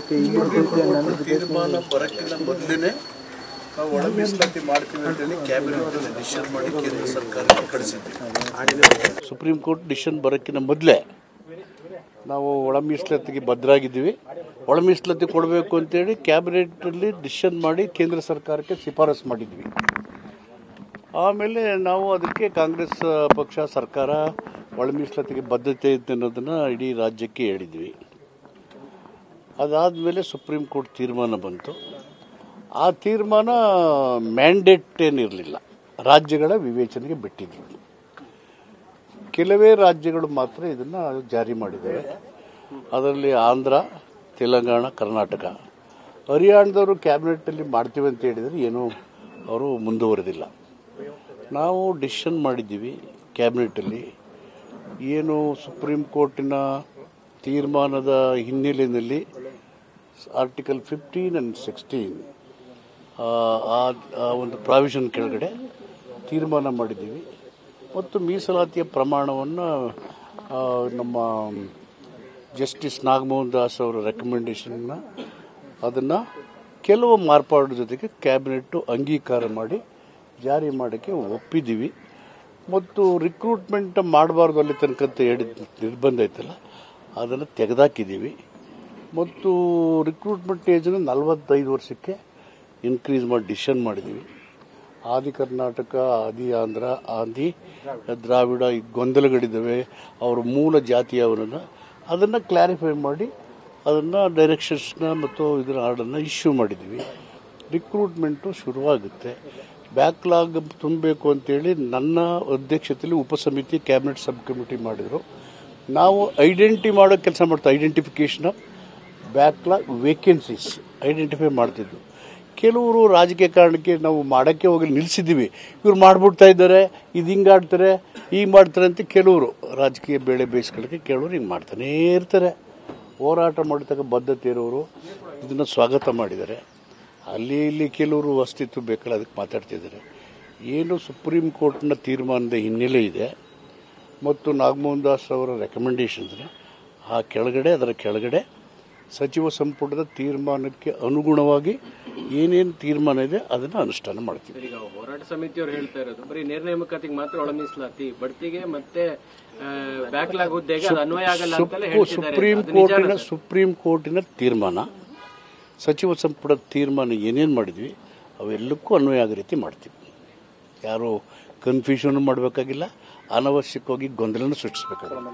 ತೀರ್ಮಾನ ಬರಕ್ಕಿಂತ ಮೊದಲೇ ನಾವು ಒಳ ಮೀಸಲಾತಿ ಮಾಡ್ತೀವಿ ಅಂತೇಳಿ ಕ್ಯಾಬಿನೆಟ್ ಡಿಸಿಷನ್ ಮಾಡಿ ಕೇಂದ್ರ ಸರ್ಕಾರಕ್ಕೆ ಕಳಿಸಿದ್ವಿ. ಸುಪ್ರೀಂ ಕೋರ್ಟ್ ಡಿಸಿಷನ್ ಬರೋಕ್ಕಿಂತ ಮೊದಲೇ ನಾವು ಒಳ ಮೀಸಲಾತಿಗೆ ಬದ್ಧರಾಗಿದ್ದೀವಿ. ಒಳ ಮೀಸಲಾತಿ ಕೊಡಬೇಕು ಅಂತೇಳಿ ಕ್ಯಾಬಿನೆಟಲ್ಲಿ ಡಿಸಿಷನ್ ಮಾಡಿ ಕೇಂದ್ರ ಸರ್ಕಾರಕ್ಕೆ ಶಿಫಾರಸು ಮಾಡಿದ್ವಿ. ಆಮೇಲೆ ನಾವು ಅದಕ್ಕೆ ಕಾಂಗ್ರೆಸ್ ಪಕ್ಷ ಸರ್ಕಾರ ಒಳ ಮೀಸಲಾತಿಗೆ ಬದ್ಧತೆ ಇದೆ ಅನ್ನೋದನ್ನು ಇಡೀ ರಾಜ್ಯಕ್ಕೆ ಹೇಳಿದ್ವಿ. ಅದಾದಮೇಲೆ ಸುಪ್ರೀಂ ಕೋರ್ಟ್ ತೀರ್ಮಾನ ಬಂತು. ಆ ತೀರ್ಮಾನ ಮ್ಯಾಂಡೇಟ್ ಏನಿರಲಿಲ್ಲ, ರಾಜ್ಯಗಳ ವಿವೇಚನೆಗೆ ಬಿಟ್ಟಿದ್ರು. ಕೆಲವೇ ರಾಜ್ಯಗಳು ಮಾತ್ರ ಇದನ್ನು ಜಾರಿ ಮಾಡಿದ್ದಾರೆ. ಅದರಲ್ಲಿ ಆಂಧ್ರ, ತೆಲಂಗಾಣ, ಕರ್ನಾಟಕ. ಹರಿಯಾಣದವರು ಕ್ಯಾಬಿನೆಟ್ಟಲ್ಲಿ ಮಾಡ್ತೀವಿ ಅಂತ ಹೇಳಿದರೆ ಏನೂ ಅವರು ಮುಂದುವರೆದಿಲ್ಲ. ನಾವು ಡಿಸಿಷನ್ ಮಾಡಿದ್ದೀವಿ ಕ್ಯಾಬಿನೆಟ್ಟಲ್ಲಿ, ಏನು ಸುಪ್ರೀಂ ಕೋರ್ಟಿನ ತೀರ್ಮಾನದ ಹಿನ್ನೆಲೆಯಲ್ಲಿ ಆರ್ಟಿಕಲ್ 15 and 16 ಆ ಒಂದು ಪ್ರಾವಿಷನ್ ಕೆಳಗಡೆ ತೀರ್ಮಾನ ಮಾಡಿದ್ದೀವಿ. ಮತ್ತು ಮೀಸಲಾತಿಯ ಪ್ರಮಾಣವನ್ನು ನಮ್ಮ ಜಸ್ಟಿಸ್ ನಾಗಮೋಹನ್ ದಾಸ್ ಅವರ ರೆಕಮೆಂಡೇಶನ್ನ ಅದನ್ನು ಕೆಲವು ಮಾರ್ಪಾಡು ಜೊತೆಗೆ ಕ್ಯಾಬಿನೆಟ್ಟು ಅಂಗೀಕಾರ ಮಾಡಿ ಜಾರಿ ಮಾಡೋಕ್ಕೆ ಒಪ್ಪಿದ್ದೀವಿ. ಮತ್ತು ರಿಕ್ರೂಟ್ಮೆಂಟ್ ಮಾಡಬಾರ್ದು ಅಲ್ಲಿ ತನಕಂತ ಹೇಳಿದ ನಿರ್ಬಂಧ ಐತಲ್ಲ, ಅದನ್ನು ತೆಗೆದಾಕಿದ್ದೀವಿ. ಮತ್ತು ರಿಕ್ರೂಟ್ಮೆಂಟ್ ಏಜನ್ನು 45 ವರ್ಷಕ್ಕೆ ಇನ್ಕ್ರೀಸ್ ಮಾಡಿ ಡಿಸಿಷನ್ ಮಾಡಿದ್ದೀವಿ. ಆದಿ ಕರ್ನಾಟಕ, ಆದಿ ಆಂಧ್ರ, ಆದಿ ದ್ರಾವಿಡ ಈ ಗೊಂದಲಗಳಿದ್ದಾವೆ, ಅವರ ಮೂಲ ಜಾತಿಯವರನ್ನು ಅದನ್ನು ಕ್ಲಾರಿಫೈ ಮಾಡಿ ಅದನ್ನು ಡೈರೆಕ್ಷನ್ಸ್ನ ಮತ್ತು ಇದರ ಆರ್ಡನ್ನು ಇಶ್ಯೂ ಮಾಡಿದ್ದೀವಿ. ರಿಕ್ರೂಟ್ಮೆಂಟು ಶುರುವಾಗುತ್ತೆ. ಬ್ಯಾಕ್ಲಾಗ್ ತುಂಬಬೇಕು ಅಂತೇಳಿ ನನ್ನ ಅಧ್ಯಕ್ಷತೆಯಲ್ಲಿ ಉಪಸಮಿತಿ ಕ್ಯಾಬಿನೆಟ್ ಸಬ್ ಕಮಿಟಿ ಮಾಡಿದರು. ನಾವು ಐಡೆಂಟಿ ಮಾಡೋ ಕೆಲಸ ಮಾಡ್ತೀವಿ. Identification of backlog vacancies identify ಮಾಡ್ತಿದ್ವಿ. ಕೆಲವರು ರಾಜಕೀಯ ಕಾರಣಕ್ಕೆ ನಾವು ಮಾಡೋಕ್ಕೆ ಹೋಗಿ ನಿಲ್ಲಿಸಿದ್ದೀವಿ. ಇವ್ರು ಮಾಡಿಬಿಡ್ತಾ ಇದ್ದಾರೆ, ಇದು ಹಿಂಗೆ ಆಡ್ತಾರೆ, ಈಗ ಮಾಡ್ತಾರೆ ಅಂತ ಕೆಲವರು ರಾಜಕೀಯ ಬೇಳೆ ಬೇಯಿಸ್ಕೊಳ್ಳೋಕ್ಕೆ ಕೆಲವರು ಹಿಂಗೆ ಮಾಡ್ತಾನೇ ಇರ್ತಾರೆ. ಹೋರಾಟ ಮಾಡತಕ್ಕ ಬದ್ಧತೆ ಇರೋರು ಇದನ್ನು ಸ್ವಾಗತ ಮಾಡಿದ್ದಾರೆ. ಅಲ್ಲಿ ಇಲ್ಲಿ ಕೆಲವರು ಅಸ್ತಿತ್ವ ಬೇಕಲ್ಲ ಅದಕ್ಕೆ ಮಾತಾಡ್ತಿದ್ದಾರೆ. ಏನು ಸುಪ್ರೀಂ ಕೋರ್ಟ್ನ ತೀರ್ಮಾನದ ಹಿನ್ನೆಲೆ ಇದೆ ಮತ್ತು ನಾಗಮೋಹನ್ ದಾಸ್ ಅವರ ರೆಕಮೆಂಡೇಶನ್ಸ್ ಅದರ ಕೆಳಗಡೆ ಸಚಿವ ಸಂಪುಟದ ತೀರ್ಮಾನಕ್ಕೆ ಅನುಗುಣವಾಗಿ ಏನೇನು ತೀರ್ಮಾನ ಇದೆ ಅದನ್ನು ಅನುಷ್ಠಾನ ಮಾಡ್ತೀವಿ. ಈಗ ಹೋರಾಟ ಸಮಿತಿಯವರು ಹೇಳ್ತಾ ಇರೋದು ಬರೀ ನೇರ ನೇಮಕಾತಿಗೆ ಮಾತ್ರ ಒಳ ಮೀಸಲಾತಿ, ಬಡ್ತಿಗೆ ಮತ್ತೆ ಬ್ಯಾಕ್ಲಾಗ್ ಹುದ್ದೆಗೆ ಅದು ಅನ್ವಯ ಆಗಲ್ಲ ಅಂತ ಹೇಳ್ತಿದ್ದಾರೆ. ಸುಪ್ರೀಂ ಕೋರ್ಟಿನ ತೀರ್ಮಾನ, ಸಚಿವ ಸಂಪುಟದ ತೀರ್ಮಾನ ಏನೇನು ಮಾಡಿದ್ವಿ ಅವೆಲ್ಲಕ್ಕೂ ಅನ್ವಯ ಆಗೋ ರೀತಿ ಮಾಡ್ತೀವಿ. ಯಾರು ಕನ್ಫ್ಯೂಷನ್ ಮಾಡಬೇಕಾಗಿಲ್ಲ, ಅನವಶ್ಯಕವಾಗಿ ಗೊಂದಲನ ಸೃಷ್ಟಿಸಬೇಕಾಗಿಲ್ಲ.